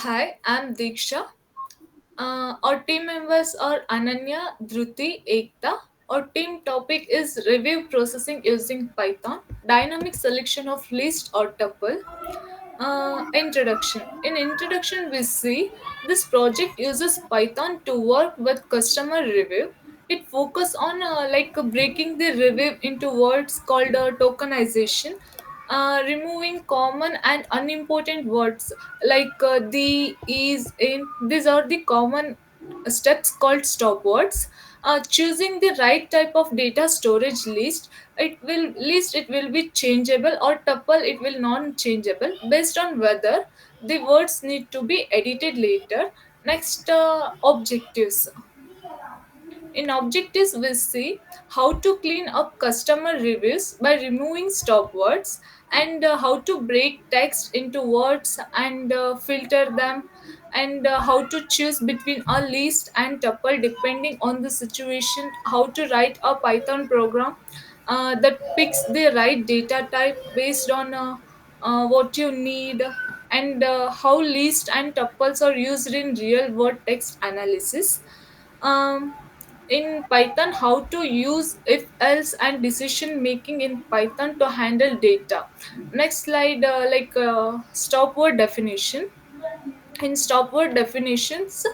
Hi, I'm Diksha. Our team members are Ananya, Dhruti, Ekta. Our team topic is review processing using Python, dynamic selection of list or tuple. Introduction. In introduction, we see this project uses Python to work with customer review. It focuses on breaking the review into words called tokenization, removing common and unimportant words like the, is, in. These are the common steps called stop words. Choosing the right type of data storage list it will be changeable, or tuple it will non changeable based on whether the words need to be edited later. Next, objectives. In objectives, we see how to clean up customer reviews by removing stop words, and how to break text into words and filter them, and how to choose between a list and tuple depending on the situation, how to write a Python program that picks the right data type based on what you need, and how list and tuples are used in real world text analysis. um, in Python, how to use if else and decision making in Python to handle data. Next slide, stop word definition. In stop word definitions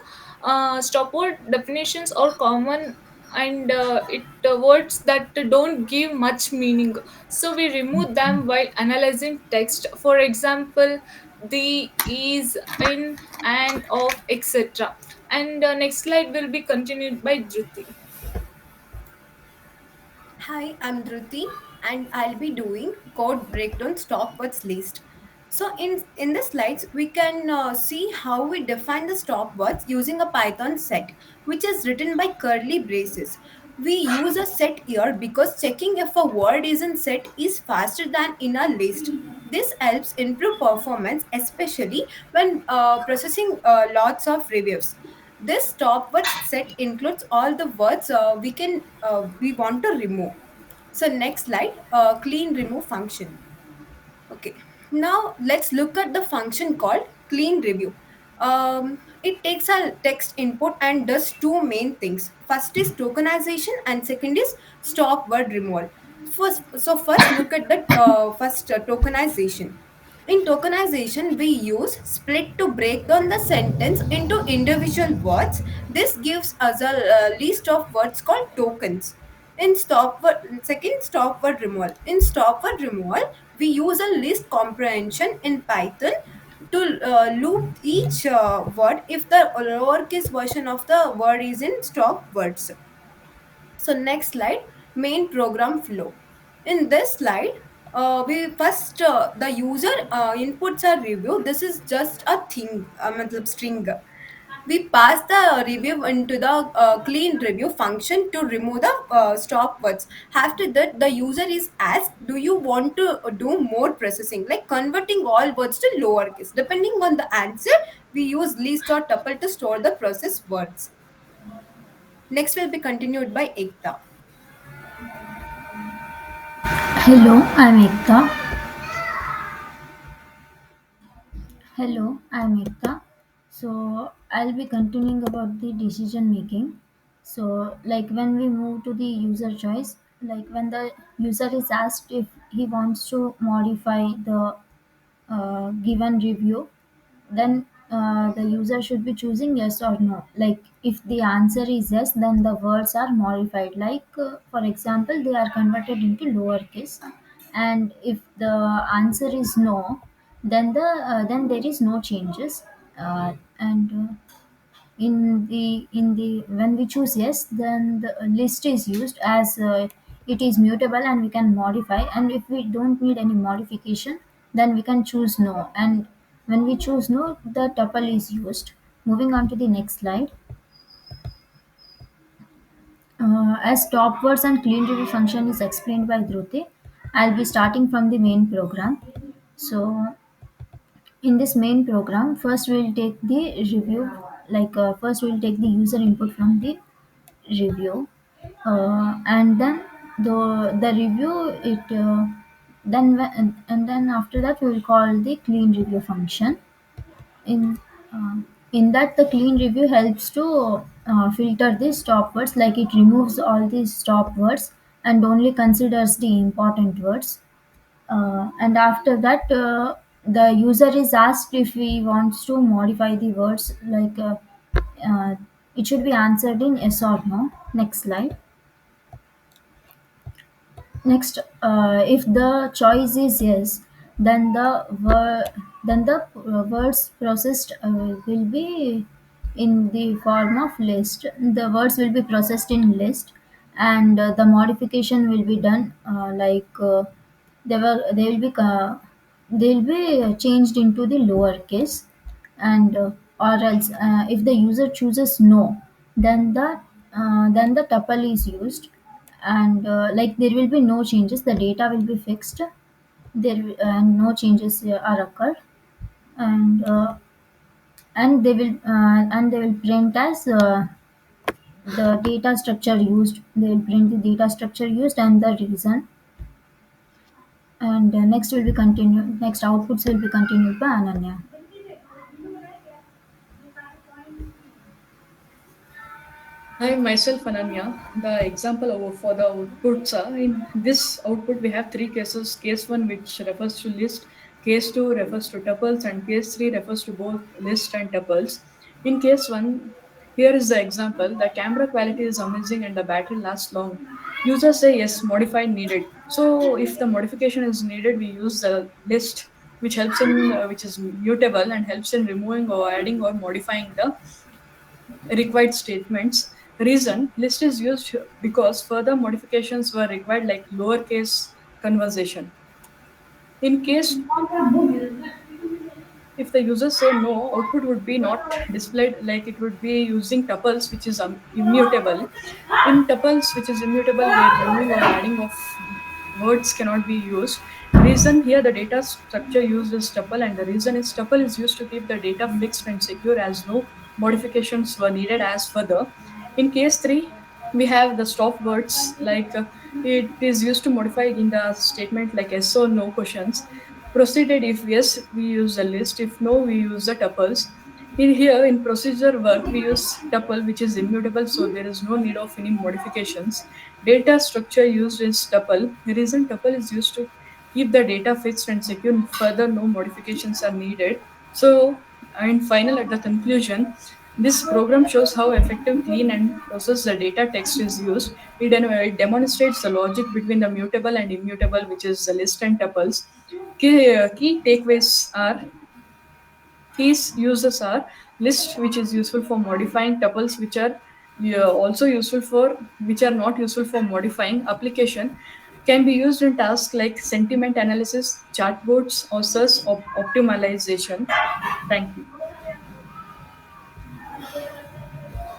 are common, and it words that don't give much meaning, so we remove them while analyzing text. For example, the, is, in, and, of, etc. And next slide will be continued by Dhruti. Hi, I'm Dhruti and I'll be doing code breakdown stopwords list. So in the slides, we can see how we define the stopwords using a Python set, which is written by curly braces. We use a set here because checking if a word is in set is faster than in a list. This helps improve performance, especially when processing lots of reviews. This stopword set includes all the words we want to remove. So next slide, clean remove function. Okay. Now let's look at the function called clean review. It takes a text input and does two main things. First is tokenization and second is stop word removal. First look at the first tokenization. In tokenization, we use split to break down the sentence into individual words. This gives us a list of words called tokens. In stop word removal. In stop word removal, we use a list comprehension in Python to loop each word if the lowercase version of the word is in stop words. So next slide, main program flow. In this slide, we first the user inputs a review. This is just a thing, matlab string. We pass the review into the clean review function to remove the stop words. After that, the user is asked, do you want to do more processing, like converting all words to lowercase? Depending on the answer, we use list or tuple to store the process words. Next will be continued by Ekta. Hello, I'm Ekta. Hello, I'm Ekta. So I'll be continuing about the decision making. So like when we move to the user choice, like when the user is asked if he wants to modify the given review, then the user should be choosing yes or no. Like if the answer is yes, then the words are modified. Like for example, they are converted into lowercase, and if the answer is no, then there is no changes. And in the when we choose yes, then the list is used as it is mutable and we can modify, and if we don't need any modification, then we can choose no, and when we choose no, the tuple is used. Moving on to the next slide. As stop words and clean review function is explained by Dhruti, I'll be starting from the main program. So in this main program, first we'll take the review, first we'll take the user input from the review, and then the review it and then after that we will call the clean review function. In Uh, in that, the clean review helps to filter the stop words, like it removes all these stop words and only considers the important words. And after that, the user is asked if he wants to modify the words, uh, it should be answered in yes or no. Next slide. Next, if the choice is yes, then the words processed will be in the form of list. The words will be processed in list, and the modification will be done they will be changed into the lowercase, and or else if the user chooses no, then the tuple is used, and there will be no changes, the data will be fixed, and no changes are occurred, and they will print as the data structure used. They will print the data structure used and the reason, and next outputs will be continued by Ananya. Hi, myself Ananya. The example for the outputs are in this output we have three cases. Case one which refers to list, case two refers to tuples, and case three refers to both list and tuples. In case one, here is the example. The camera quality is amazing and the battery lasts long. Users say yes, modify needed. So if the modification is needed, we use the list which helps in which is mutable and helps in removing or adding or modifying the required statements. Reason list is used because further modifications were required, like lowercase conversation. In case if the users say no, output would be not displayed, like it would be using tuples, which is immutable. In tuples, which is immutable, where removing or adding of words cannot be used. Reason here the data structure used is tuple, and the reason is tuple is used to keep the data fixed and secure as no modifications were needed as further. In case 3, we have the stop words, it is used to modify in the statement like yes or no questions. Proceeded, if yes, we use a list, if no, we use the tuples. In here, in procedure work, we use tuple, which is immutable, so there is no need of any modifications. Data structure used is tuple. The reason tuple is used to keep the data fixed and secure, further no modifications are needed. So, and final at the conclusion, this program shows how effective, clean, and process the data text is used. It demonstrates the logic between the mutable and immutable, which is the list and tuples. Key takeaways are keys uses are list, which is useful for modifying tuples, which are also useful for which are not useful for modifying. Application can be used in tasks like sentiment analysis, chatbots, or search optimization. Thank you.